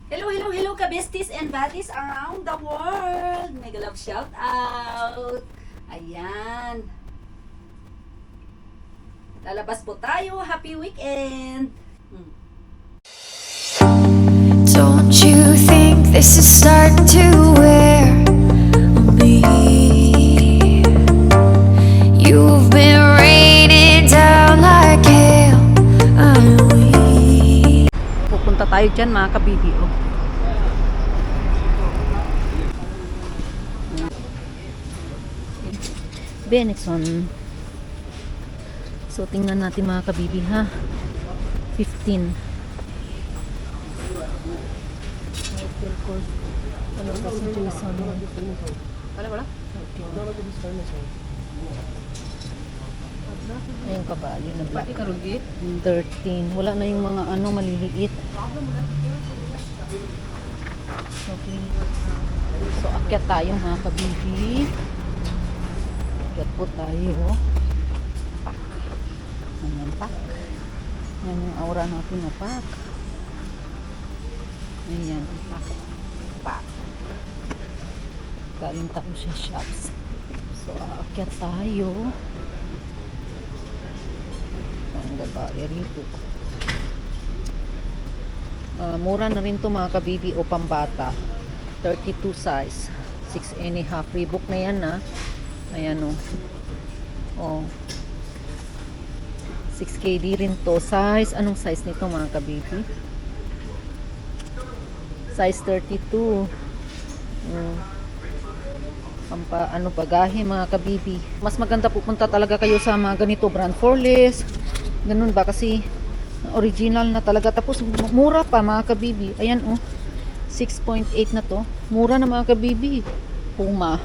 Hello, hello, hello ka-besties and buddies around the world. Mega love shout out. Ayan. Lalabas po tayo. Happy weekend. Don't you think this is starting to wear on me? You've been raining down like hail. I'm weak. Pupunta tayo dyan mga kabibi. Oh. Benexon. So tingnan natin mga kabibi ha. 15. Hotel course. Ano ba si Jason? Wala? Ayun kabayo na black. 13. Wala na yung mga ano maliliit. Okay. So akyat tayo mga kabibi. Akyat po tayo. Pak. Ayan pak. Yan yung aura natin na pak. Ayan pak. Pak. Galing tayo sa shops. So akyat tayo. Ang babae rito. Mura na rin to mga kabibi o pambata. 32 size. 6.5. Reebok na yan na. Ayan o. Oh. 6KD rin to. Size. Anong size nito mga kabibi? Size 32. Ano bagahe mga kabibi. Mas maganda pupunta talaga kayo sa mga ganito brand Forless. Ganun ba kasi original na talaga. Tapos mura pa mga kabibi. Ayan oh. 6.8 na to. Mura na mga kabibi. Puma.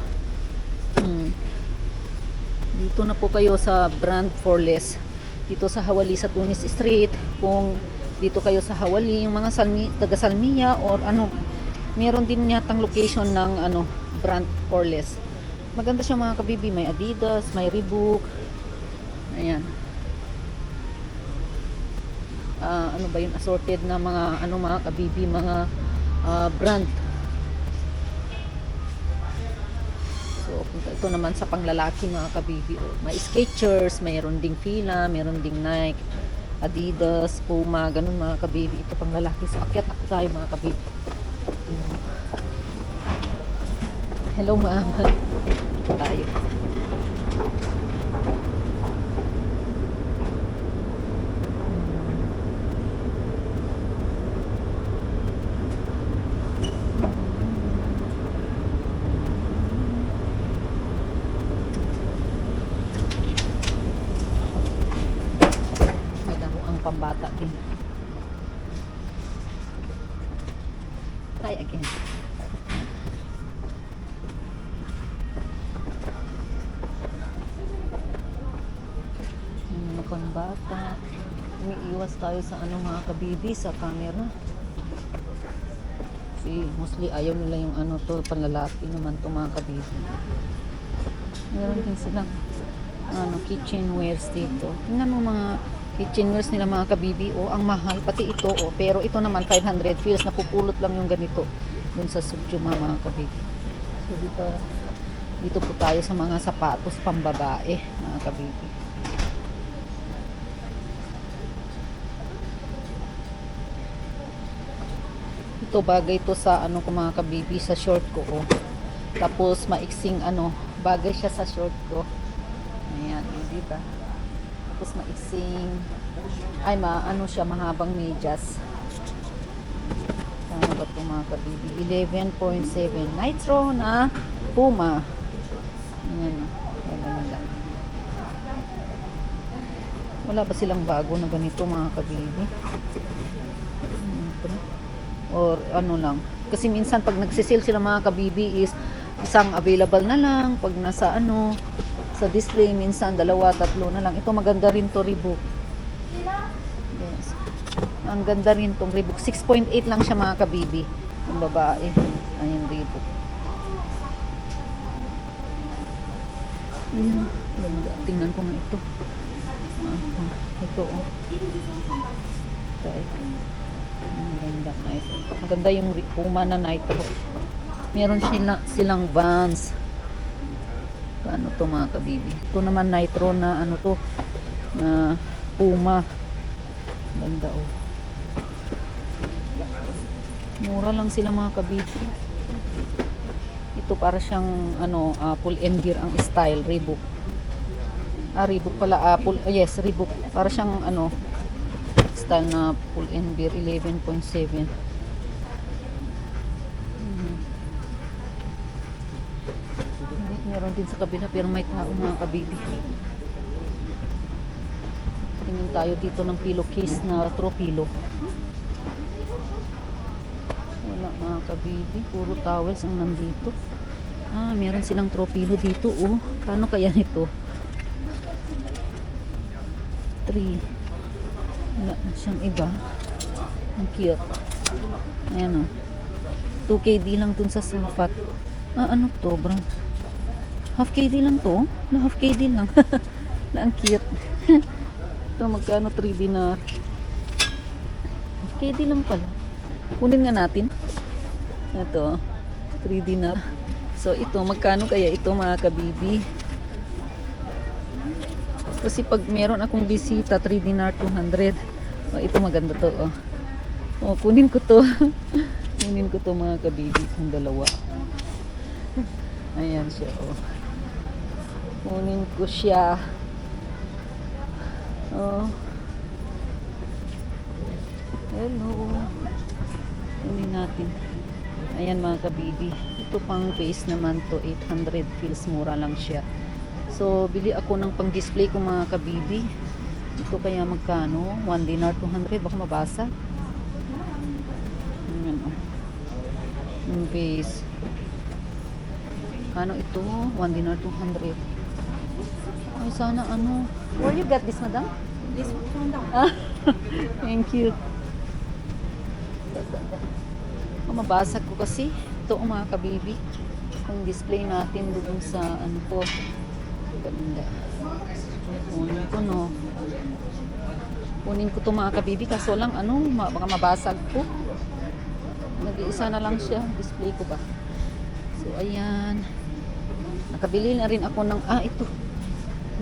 Dito na po kayo sa brand Forless. Dito sa Hawali sa Tunis Street. Kung dito kayo sa Hawali, yung mga taga Salmiya or ano, meron din yatang location ng ano, brand Forless. Maganda siya mga kabibi. May Adidas, may Reebok. Ayan. Ano ba yung assorted na mga ano mga kabibi, mga brand. So ito naman sa panglalaki mga kabibi. May Skechers, mayroon ding Fila, mayroon ding Nike, Adidas, Puma, ganun mga kabibi. Ito panglalaki. So akyat ako tayo mga kabibi. Hello ma'am. Tayo. Pambata din. Try again. Mga pambata. Umiiwas tayo sa ano mga kabibi, sa camera. Kasi mostly ayaw nila yung ano to, panlalaki naman to mga kabibi. Meron din silang ano, kitchenwares dito. Tingnan mo mga kitchenwares nila mga kabibi. Ang mahal. Pati ito pero ito naman 500 feels. Napupulot lang yung ganito dun sa Sudyuma mga kabibi. So dito po tayo sa mga sapatos pambabae mga kabibi. Ito bagay to sa ano ko mga kabibi, sa short ko Tapos maiksing ano, bagay siya sa short ko. Ayan, diba? Tapos maiksing ano siya, mahabang medyas. Ano ba ito mga kabibi? 11.7 Nitro na Puma. Ayan. Ayan lang. Wala ba silang bago na ganito mga kabibi? Or ano lang. Kasi minsan pag nagsisale sila mga kabibi is isang available na lang. Pag nasa ano, sa display minsan 2, 3 na lang. Ito maganda rin to Reebok. Yes. Ang ganda rin tong Reebok. 6.8 lang siya mga kabibi. Yung babae. Ayan Reebok. Ayan. Tingnan ko nga ito. Ito Ang ganda, nice. Maganda yung Puma na Nitro. Meron silang Vans. Ano to mga kabibi? Ito naman Nitro na ano to, na Puma. Ganda oh. Mura lang sila mga kabibi. Ito para siyang ano, pull and bear ang style, Reebok. Reebok pala, yes, Reebok. Para siyang ano, style na pull and bear 11.7. Meron din sa kabila pero may tao mga kabibi. Tingin tayo dito ng pillowcase na tropilo. Wala mga kabibi, puro towels ang nandito. Meron silang tropilo dito oh. Kano kaya nito? 3. Wala na siyang iba. Ang cute. Ayan oh. 2KD lang dun sa Safat. Ano to bro? Half KD lang to? Na half KD lang. Na ang cute. Ito magkano 3 dinar? Half KD lang pala. Kunin nga natin. Ito 3 dinar. So ito magkano kaya ito mga kabibi? Kasi pag meron akong bisita 3 dinar 200. Ito maganda to oh. Kunin ko to. Kunin ko to mga kabibi, yung dalawa. Ayan siya oh. Kunin ko siya. Oh. Hello. Kunin natin. Ayan mga kabibi. Ito pang base naman to 800 feels mura lang siya. So bili ako ng pang display ko mga kabibi. Ito kaya magkano? 1 dinar 200 baka mabasa. Ayan oh. Yung base. Kano ito? 1 dinar 200. Ay sana ano. Where you got this madam? This one down. Thank you. Mabasag ko kasi ito mga kabibi kung display natin doon sa ano ko ganda kunin ko no kunin ko to mga kabibi kaso lang ano baka mabasag ko nag-iisa na lang siya display ko ba so ayan nakabili na rin ako ng ito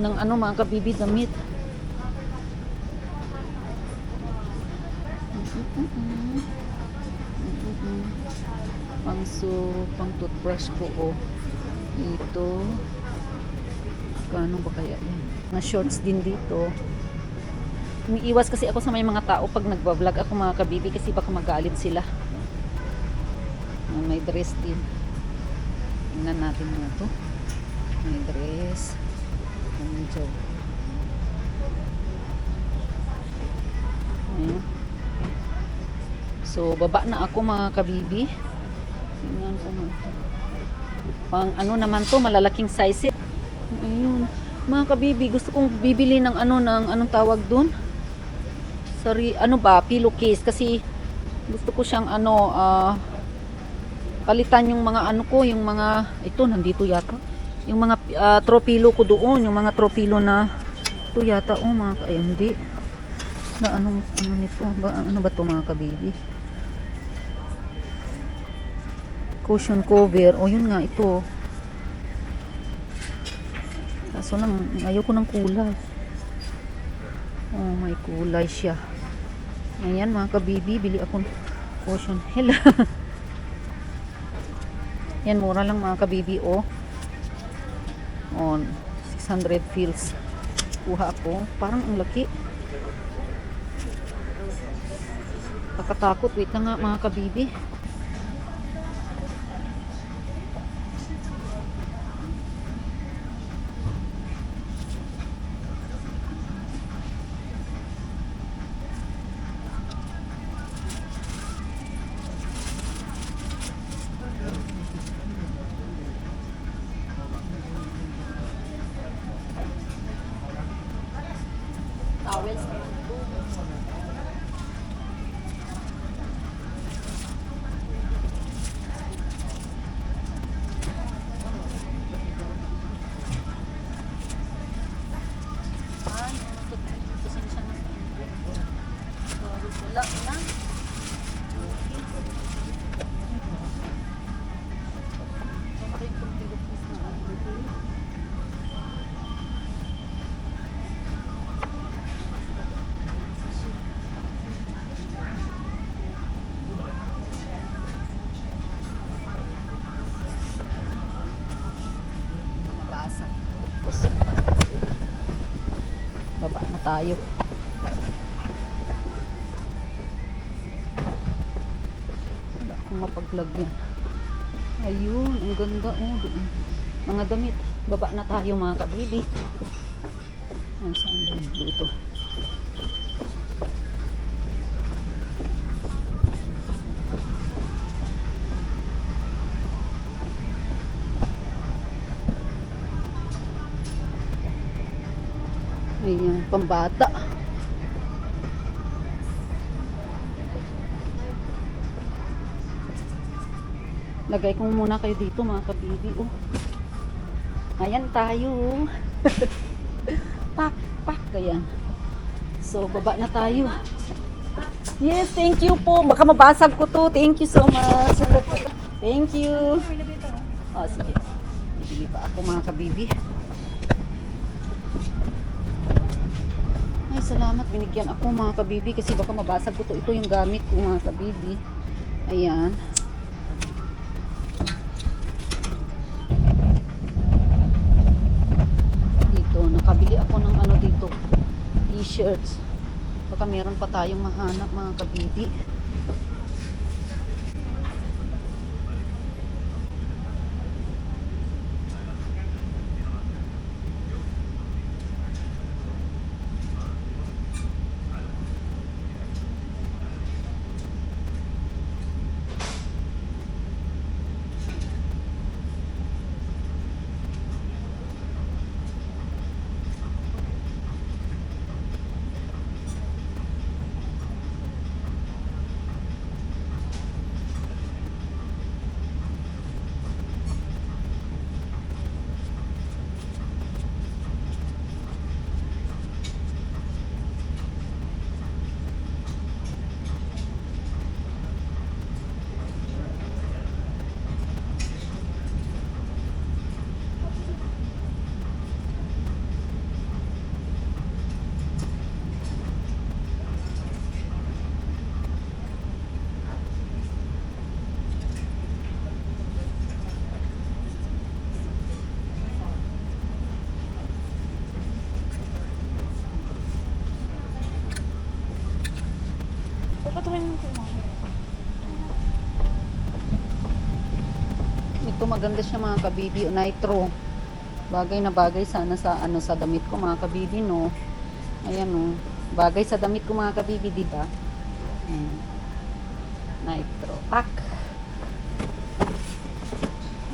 ng ano mga kabibi damit pang toothbrush ko ito kano ba kaya yan na shorts din dito umiiwas kasi ako sa may mga tao pag nagbablog ako mga kabibi kasi baka magalit sila may dress din tingnan natin mo ito may dress ayan. So baba na ako mga kabibi. Tingnan ko nga. Pang ano naman to, malalaking size. Ayun. Mga kabibi, gusto kong bibili ng anong tawag doon? Sorry, ano ba? Pillowcase kasi gusto ko siyang palitan yung mga ano ko, yung mga ito nandito yata. Yung mga tropilo ko doon, yung mga tropilo na ito yata mga hindi. Na ano nito? Ano ba to mga kabibi? Cushion cover. Yun nga ito. Kaso lang ayoko ng kulay. May kulay siya. Ayan mga kabibi, bili ako ng cushion. Hello. Yan mura lang mga kabibi 600 feels. Kuha ako. Parang ang laki. Kakatakot. Wait na nga mga kabibi. tayo. Wala akong mapaglagyan. Ayun, ang ganda. Oh, doon. Mga damit. Baba na tayo mga kabibi. Ang saan doon dito. Ayan, pambata. Lagay ko muna kayo dito mga kabibi. Oh. Ayan tayo. Pak, pak. Ayan. So, baba na tayo. Yes, thank you po. Baka mabasag ko to. Thank you so much. Thank you. Oh, sige. Bibili pa ako mga kabibi. Ay, salamat. Binigyan ako mga kabibi kasi baka mabasag ko to. Ito yung gamit ko mga kabibi. Ayan. Dito, nakabili ako ng ano dito. T-shirts. Baka meron pa tayong mahanap mga kabibi. Ito maganda siya mga kabibi. Nitro. Bagay na bagay sana sa ano sa damit ko mga kabibi, no. Ayan, no. Bagay sa damit ko mga kabibi, di ba? Nitro pack.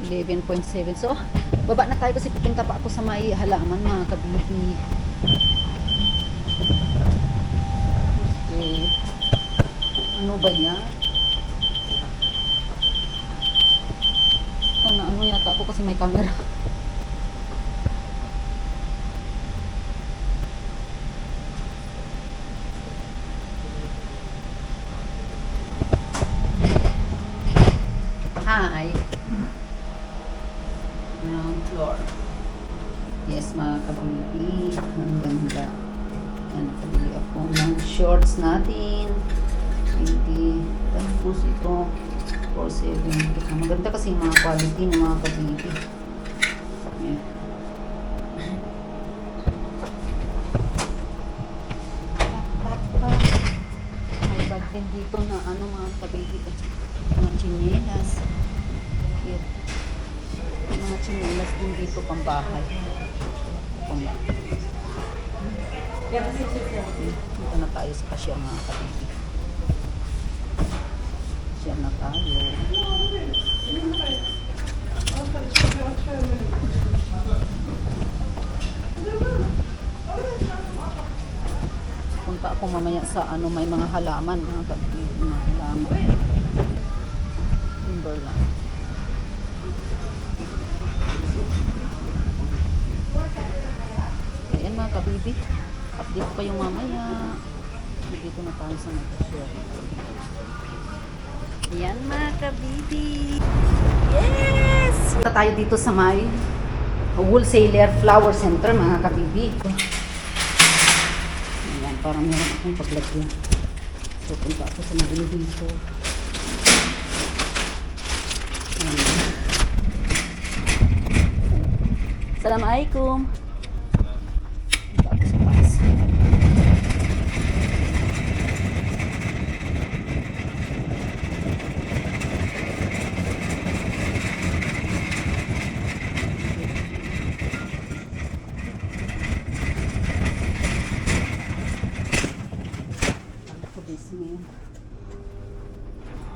11.7. So, baba na tayo kasi pupunta pa ako sa may halaman mga kabibi. Okay. Ano ba yan? Ano yata ako kasi may camera. Hi. Ground floor. Yes, mga kabibi. Ang ganda. Yan, nakabili ako ng shorts natin. 20. Tapos ito. 470. Maganda kasi yung mga quality ng mga kabibi. Yeah. May bag din dito na ano mga kabibi. Mga chinelas. Cute. Mga chinelas din dito pambahay. Dito na tayo sa cashier mga kabibi. Diyan na tayo. Punta ako mamaya sa ano, may mga halaman, mga kabibi, mga halaman. Timberland. Ayan mga kabibi. Update pa yung mamaya. Dito na tayo sa cashier. Yan mga kabibi. Yes! Punta tayo dito sa may wholesaler flower center mga kabibi. Ayan, parang meron akong paglagyan. So, punta ako sa nabili dito. Ayan. Assalamualaikum. Punta ako sa pass.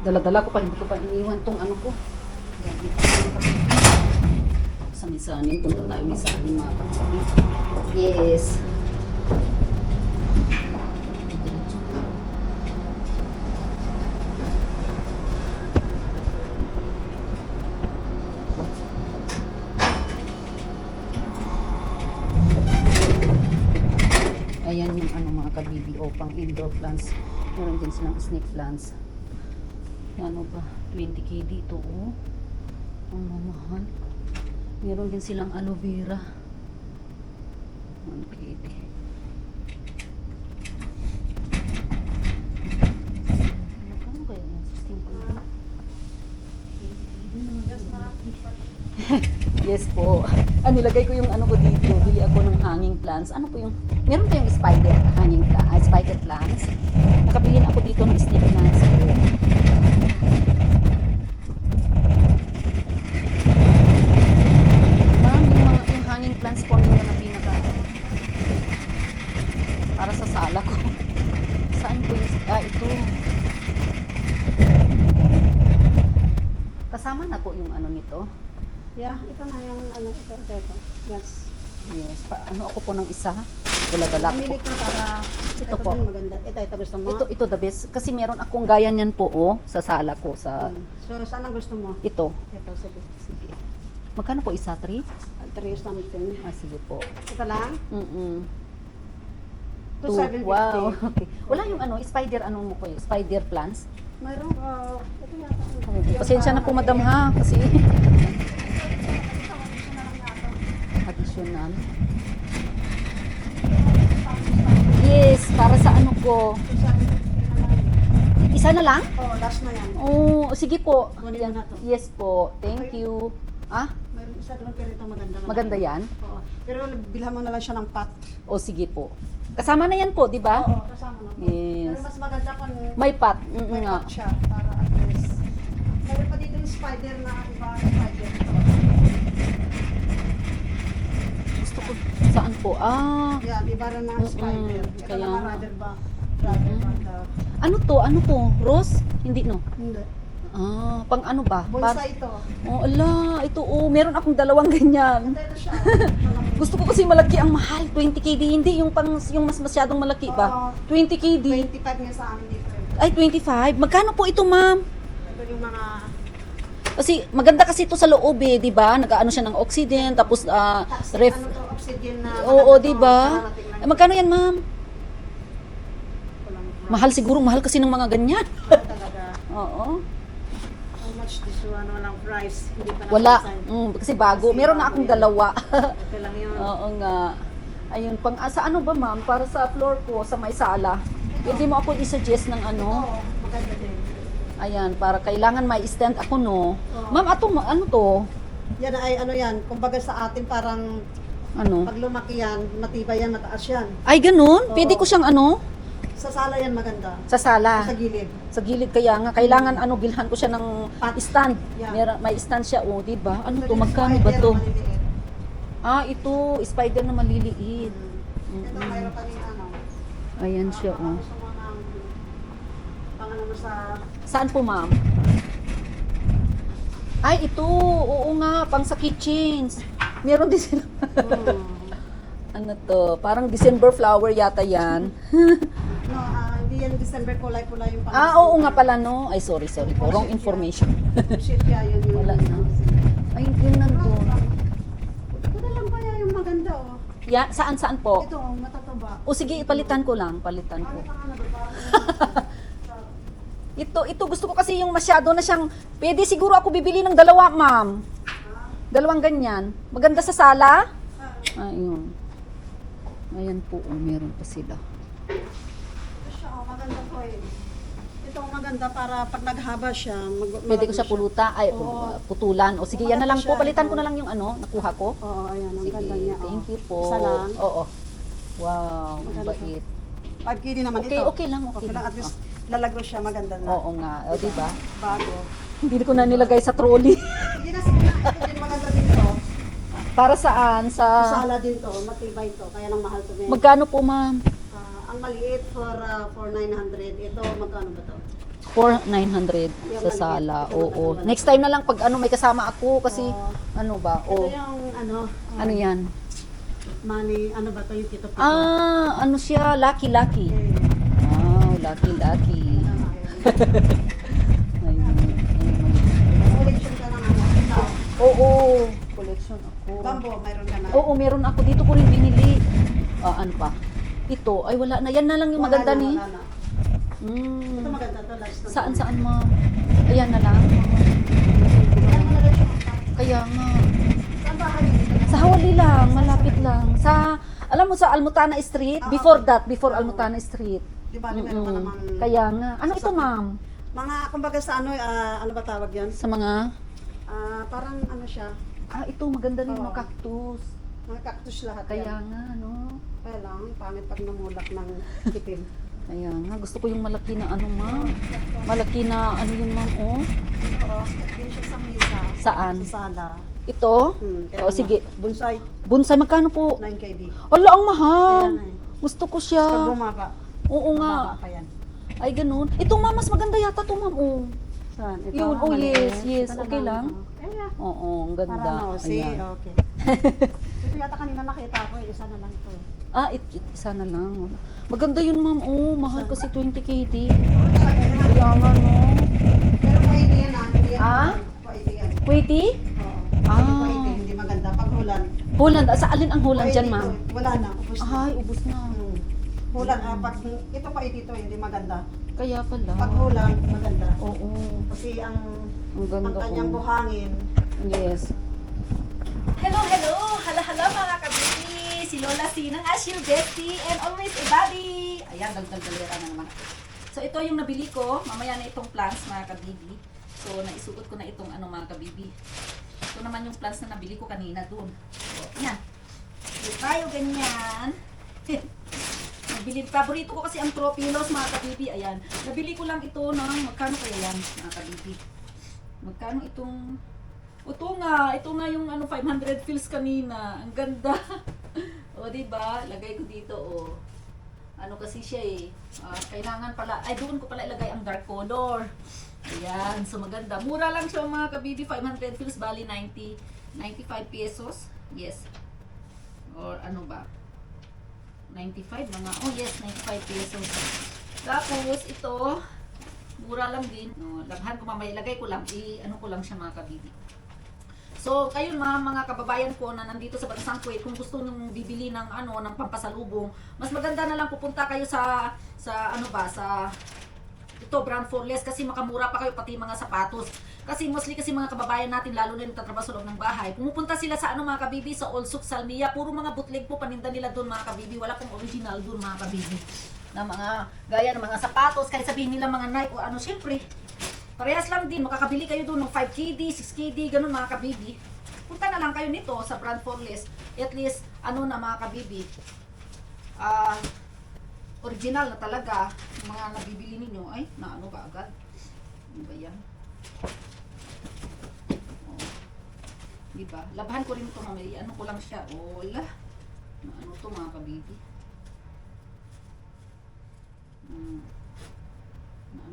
Dala-dala ko pa, hindi ko pa iniwan tong ano ko. Yan, dito. Sa Misanin, punta tayo Misanin mga kapatid. Yes. Ayan yung ano mga kabibi o pang indoor plants. Meron din silang snake plants. Ano ba? 20k dito oh. Ang mamahal. Meron din silang aloe vera. 1k. Magkano kaya yan? 16k. Yes po. Nilagay ko yung ano ko dito. Bili ako ng hanging plants. Ano po yung... Meron pa yung spider hanging plants. Spider plants. Nakabili na ako dito ng snake plants. Ma'am, yung hanging plants po nila na pinaka... Para sa sala ko. Saan po yung... ito. Kasama na po yung ano nito. Yeah, ito na yung ano ito. Yes. Yes. Ano ako po ng isa? Dala-dala ko. Pamili ka para Ito po. din maganda. Ito gusto mo. Ito the best. Kasi meron akong gaya niyan po, oh, sa sala ko. Sa So, saan ang gusto mo? ito. Ito, sige. Sige. Magkano po isa? 3? 3 something. Sige po. Ito lang? Mm-mm. 2,750. Wow. Okay. Wala yung ano, spider, anong mo po yun? Spider plants? Mayroon, ito yata. Pasensya na po, madam, ha? Kasi additional. Yes, para sa ano ko. Isa na lang? Oh, last na yan. Oh, sige po. Kunin mo na to. Yes po. Thank you. Ah, Mayroon isa doon pero ito maganda. maganda yan? Oo. Pero bilhan mo na lang siya ng pot. O sige po. Kasama na yan po, di ba? Oo, kasama na po. Yes. Pero mas maganda kung May pot. may Nga. pot siya para at least. Mayroon pa dito yung spider na iba spider. Gusto ko. Saan po? Yan, iba rin na spider. Ito Kaya naman nga. rather ba? Rather ba? Ano to? Ano to? Rose? Hindi no. Hindi. Pang ano ba? Bonsai ito. Oh, ala, ito meron akong dalawang ganyan. Ito siya. Gusto ko kasi malaki ang mahal, 20 KD, hindi yung yung mas masyadong malaki ba? 20 KD. 25 nga sa amin dito. Ay, 25. Magkano po ito, ma'am? Ito yung mga Kasi maganda kasi ito sa loob eh, 'di ba? Nag-aano siya ng oxygen tapos ref. ano to, oxygen na. Oo, maganda 'di to, ba? kararating lang. Eh, magkano 'yan, ma'am? Walang Mahal siguro, mahal kasi ng mga ganyan. talaga. Oo. How much this one? Walang price. Hindi pa Wala. nakasign. Kasi bago. Kasi Meron na bago akong yan. dalawa. Ito lang yun. Oo nga. Ayun, sa ano ba, ma'am? Para sa floor ko, sa may sala. Pwede mo ako i-suggest ng ano? Oo, maganda din. Ayan, para kailangan may stand ako, no? Oo. Ma'am, ano to? Yan ay ano yan. Kumbaga sa atin parang Ano? pag lumaki yan, matibay yan, mataas yan. Ay, ganun? Oo. Pwede ko siyang ano? Sa sala yan maganda. Sa sala. Sa gilid. Sa gilid kaya nga. Kailangan ano, bilhan ko siya ng Pat. stand. Yeah. May stand siya, oh, di ba? Ano to? Ito yung Magkano ba spider, to? maliliit. Ito, spider na maliliit. Ito mayroon pa rin ano. Ayan siya, oh. Gusto mo ng pang ano mo sa Saan po, ma'am? Ay, ito. Oo nga, pang sa kitchens. Meron din sila. Ano to? Parang December flower yata yan. No, hindi yan December kulay-pula yung pang Oo nga pala, no? Ay, sorry po. Wrong information. Shit kaya yun yung Wala na. Ay, yun nandun. Ito na lang kaya yung maganda oh. Saan po? Ito, matataba. O sige, palitan ko lang. Palitan ko. Ano pang ano ba? Parang Ito gusto ko kasi yung masyado na siyang, pwede siguro ako bibili ng dalawa, ma'am. Dalawang ganyan. Maganda sa sala. Ayun. Ayan po, meron pa sila. ito siya, oh, maganda po eh. Ito maganda para pag naghaba siya, Pwede ko siya Oo. putulan. O sige, yan na lang po. Maganda siya, Palitan ko oo. na lang yung ano, nakuha ko. Oo, ayan, ang Sige, ganda niya. oh. thank you po. Isa lang. Oo. Wow, Maganda bait. 5 KD naman Okay, ito. okay lang, okay lang. lang. At least lalagro siya, maganda na. Oo nga, o diba? Bago. Hindi ko na nilagay sa trolley. Hindi na sige na, ito din maganda dito. Para saan? Sa... Sala din to, matibay to, kaya lang mahal to. Magkano po, ma'am? Ang maliit for 900. Ito, magkano ba to? 4,900 sa sala. Oo. Next time na lang pag ano may kasama ako kasi ano ba? Ito Oh. yung Ano 'yan? money, ano ba to yung tito pito? Ano siya? Lucky. Wow, lucky. Ayun. Collection ka ng ano? Ikaw. Oo, collection ako. Bambo, mayroon ka na. Oo, meron ako. Dito ko rin binili. Ano pa? Ito, ay wala na. Yan na lang yung Wala maganda na, ni. wala na. Ito maganda to, last na. Saan, ma'am? Ayan na lang. Ayan mo na rin siya. Kaya nga. Saan ba kayo dito? Sa Hawali lang, malapit lang. Alam mo sa Almutana Street? Before Almutana Street. Di ba, meron ka namang... Kaya nga. Ano ito, ma'am? Mga, kumbaga sa ano ba tawag yan? Sa mga... Parang ano siya, ito maganda rin Oo. mga cactus. mga cactus lahat Kaya yan. nga, no? Kaya lang, pangit pag namulak ng itim. Kaya nga, gusto ko yung malaki na ano, ma'am. Malaki na ano yun, ma'am, oh. Oo, yun siya sa misa. Saan? Sa sala. Ito? Kaya O, sige. Bonsai, Bonsai, magkano po? 9 KD. Ala, ang mahal. Ayan eh. Gusto ko Pag siya. bumaba, Oo bumaba nga. pa yan. Ay, ganun. Ito, ma'am, mas maganda yata to, ma'am, oh. Saan? Ito, Yun, oh, maliit. yes. Ito na Okay lang? Yeah. Oo, ang Para ganda. no, see, Ayan. okay. Ito yata kanina nakita ko, isa na lang ito. Isa na lang. Maganda yun, ma'am. Oh, mahal kasi 20 KD. Kaya nga, no. Pero pwede yan hindi yan. Ah? Pwede yan. Kweti? Oo. Pwede, hindi maganda. Pag hulan. Holland. Sa alin ang Holland dyan, pwede ma'am? ito, wala na, ubos na. Ay, ubos na. Hulan, pag ito pa dito, hindi maganda. Kaya pala. Pag hulan, maganda. Oo. Kasi ang Ang ganda kanyang ko. buhangin. Yes. Hello, hala mga kabiti. Si Lola Sinang as your bestie and always a buddy. Ayan, dagdag-dalera na naman. So, ito yung nabili ko. Mamaya na itong plants, mga kabibi. So, naisuot ko na itong mga kabibi. Ito naman yung plants na nabili ko kanina dun. So, yan. So, tayo ganyan. Nabili, paborito ko kasi ang Tropilos, mga kabibi. Ayan. Nabili ko lang ito ng, magkano kaya yan, mga kabibi? Magkano itong... Ito nga yung 500 fills kanina. Ang ganda. O, diba? Lagay ko dito, o. Ano kasi siya eh. Kailangan pala, doon ko pala ilagay ang dark color. Ayan, so maganda. Mura lang siya mga kabibi, 500 fills, bali 95 pesos. Yes. Or ano ba? 95 mga, yes, 95 pesos. Tapos, ito, mura lang din. No, labhan ko mamaya, ilagay ko lang, ano ko lang siya mga kabibi. So, kayo mga kababayan ko na nandito sa Bansang Kuwait, kung gusto nyo bibili ng ng pampasalubong, mas maganda na lang pupunta kayo sa ito, brand for less, kasi makamura pa kayo pati mga sapatos. Kasi mostly kasi mga kababayan natin, lalo na yung tatrabaho sa loob ng bahay, pumupunta sila sa mga kabibi, sa Olsuk, Salmia, puro mga bootleg po paninda nila doon mga kabibi, wala pong original doon mga kabibi. Na mga gaya ng mga sapatos, kahit sabihin nila mga Nike o syempre, parehas lang din, makakabili kayo doon ng 5KD, 6KD, ganun mga kabibi. Punta na lang kayo nito sa brand for less. At least, na mga kabibi, original na talaga, yung mga nabibili ninyo, ay, ba agad? Ano ba yan? Diba? Labahan ko rin ito mamaya, ko lang siya, wala. To mga kabibi?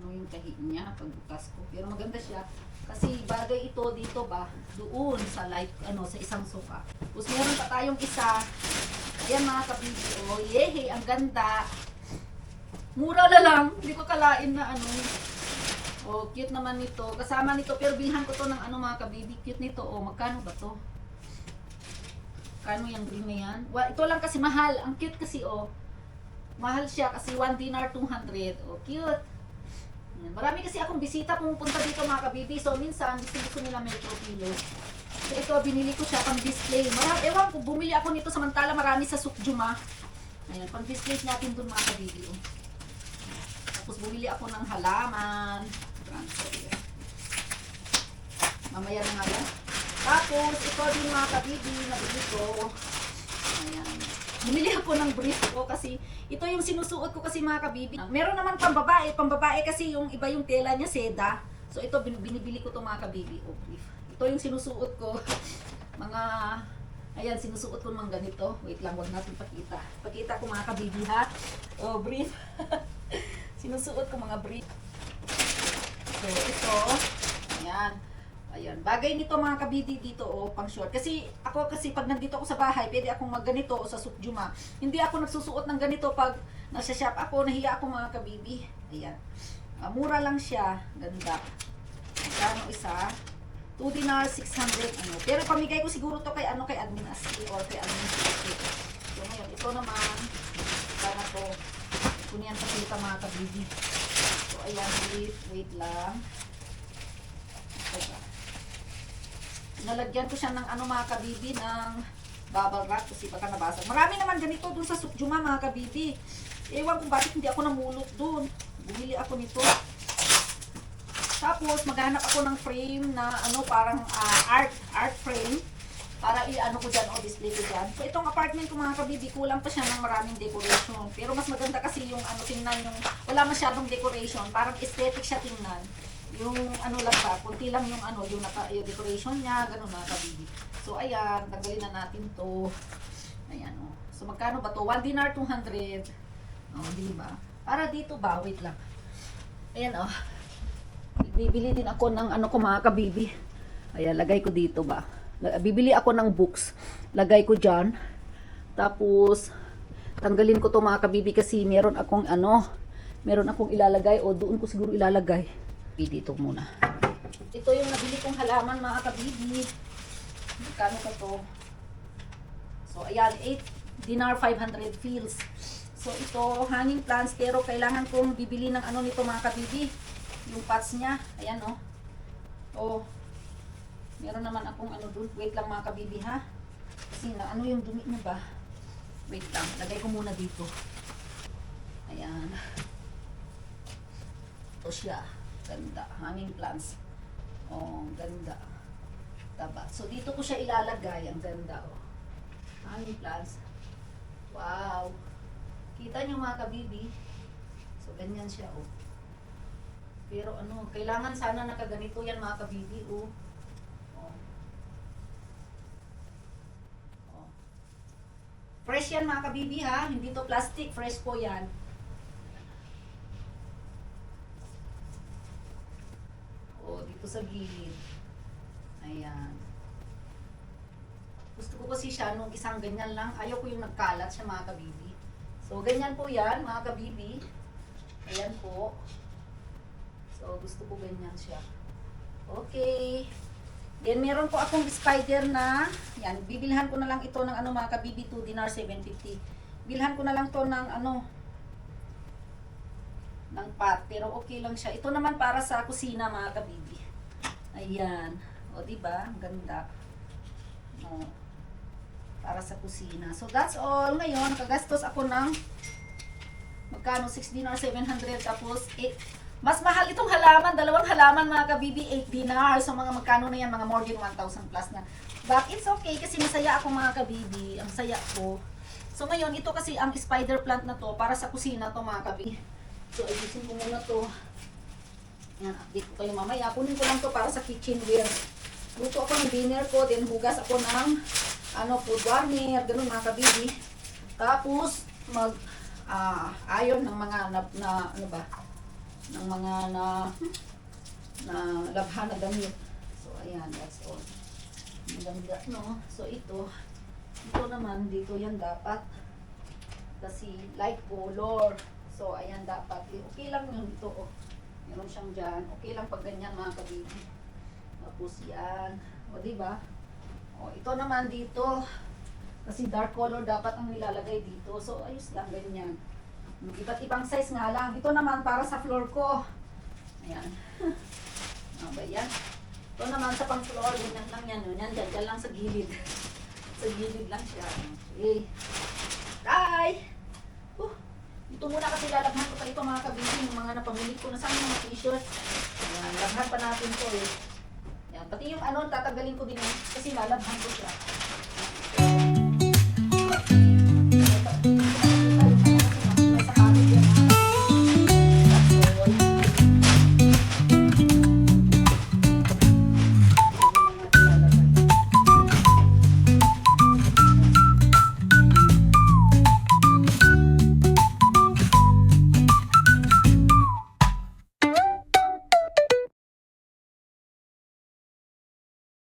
Yung tahi niya pagbukas ko. Pero maganda siya kasi bagay ito dito ba doon sa sa isang sofa. Tapos meron pa tayong isa. Ayan mga kabibi. Yehe, ang ganda. Mura na lang. Hindi ko kalain na cute naman nito. Kasama nito pero bilhan ko to ng mga kabibi. Cute nito. Magkano ba to? Kano yung green na yan? Ito lang kasi mahal. Ang cute kasi mahal siya kasi 1 dinar 200. Cute. Marami kasi akong bisita pumupunta dito mga kabibi. So minsan gusto nila Metro Kilos. So ito binili ko siya pang display. Ewan ko, bumili ako nito samantala marami sa Sukjuma. Ayan, pang display natin dun mga kabibi. Tapos bumili ako ng halaman. Mamaya na nga yan. Tapos ito din mga kabibi nabili ko. Ayan. Bumili ako ng brief ko kasi ito yung sinusuot ko kasi mga kabibi. Meron naman pambabae kasi yung iba yung tela niya seda. So ito binibili ko to mga kabibi. Brief. Ito yung sinusuot ko. Ayan, sinusuot ko mga ganito. Wait lang, wag natin pakita. Pakita ko mga kabibi ha. Brief. Sinusuot ko mga brief. So, ito, ayan. Ayan. Bagay nito mga kabidi dito, oh, pang short. Kasi pag nandito ako sa bahay, pwede akong magganito o sa sukjuma. Hindi ako nagsusuot ng ganito pag nasa shop ako, nahiya ako mga kabibi. Ayan. Mura lang siya. Ganda. Magkano isa? 2 dinar, 600, ano. Pero pamigay ko siguro to kay Admin Asli or kay Admin Asli. So, ngayon, ito naman, sana to, kuniyan pa kita mga kabibi. So, ayan, wait lang. Ito ba? Nalagyan ko siya ng mga kabibi, ng bubble wrap kasi baka nabasag. Marami naman ganito dun sa Sukjuma mga kabibi. Ewan kung bakit hindi ako namulot dun. Bumili ako nito. Tapos, maghanap ako ng frame na parang art frame para ko dyan o display ko dyan. So, itong apartment ko mga kabibi, kulang pa siya ng maraming decoration. Pero mas maganda kasi yung tingnan yung wala masyadong decoration. Parang aesthetic siya tingnan. Yung lang ba, kunti lang yung yung decoration niya, ganun mga kabibi. So, ayan, tanggalin na natin to. Ayan, oh. So, magkano ba to? 1 dinar, 200. Oh, di ba? Para dito ba? Wait lang. Ayan, oh. Bibili din ako ng ko mga kabibi. Ayan, lagay ko dito ba. Bibili ako ng books. Lagay ko dyan. Tapos, tanggalin ko to mga kabibi kasi meron akong ilalagay o doon ko siguro ilalagay. Dito muna. Ito yung nabili kong halaman mga kabibi. Magkano ka to? So, ayan, 8 dinar 500 fils. So, ito, hanging plants, pero kailangan kong bibili ng nito mga kabibi. Yung pots niya, ayan oh. Oh. Meron naman akong dun. Wait lang mga kabibi ha. Kasi yung dumi na ba? Wait lang, lagay ko muna dito. Ayan. Ito siya. Ganda. Hanging plants. Oh, ganda. Taba. So, dito ko siya ilalagay. Ang ganda oh. Hanging plants. Wow. Kita niyo mga kabibi. So, ganyan siya oh. Pero kailangan sana nakaganito yan mga kabibi, oh. Oh. Oh. Fresh yan mga kabibi ha, hindi to plastic, fresh po yan. Oh, dito sa gilid. Ayan. Gusto ko kasi siya nung isang ganyan lang, ayaw ko yung nagkalat siya mga kabibi. So, ganyan po yan mga kabibi. Ayan po. So, gusto ko ganyan siya. Okay. Then, meron po akong spider na, yan, bibilhan ko na lang ito ng mga kabibi, 2 dinar 750. Bilhan ko na lang to ng ng pot, pero okay lang siya. Ito naman para sa kusina mga kabibi. Ayan. O, diba? Ang ganda. O, para sa kusina. So, that's all. Ngayon, nakagastos ako ng magkano? 6 dinar 700, tapos 8. Mas mahal itong halaman, dalawang halaman mga kabibi, 8 dinar. So mga magkano na yan, mga more than 1,000 plus na. But it's okay kasi masaya ako mga kabibi, ang saya ko. So ngayon, ito kasi ang spider plant na to, para sa kusina to mga kabibi. So ayusin ko muna to. Yan, update ko kayo mamaya. Kunin ko lang to para sa kitchenware. Luto ako ng dinner ko, then hugas ako ng food warmer, ganun mga kabibi. Tapos, iron ng mga ng mga na labhan na damit. So, ayan, that's all. Maganda, no? So, ito naman, dito yan dapat. Kasi, light color. So, ayan dapat. Okay lang yun dito, oh. Meron siyang dyan. Okay lang pag ganyan, mga kabibi. Tapos, yan. O, diba? O, ito naman dito. Kasi dark color dapat ang nilalagay dito. So, ayos lang, ganyan. Iba't ibang size nga lang. Ito naman para sa floor ko. Ayan. Ba yan? Ito naman sa pang floor. Ganyan lang yan. Yan lang sa gilid. Sa gilid lang siya. Okay. Bye! Ito muna kasi lalabhan ko pa ito mga kabibi. Yung mga napamili ko na sa mga t-shirt. Ayan. Labhan pa natin to eh. Ayan. Pati yung tatanggalin ko din kasi lalabhan ko siya.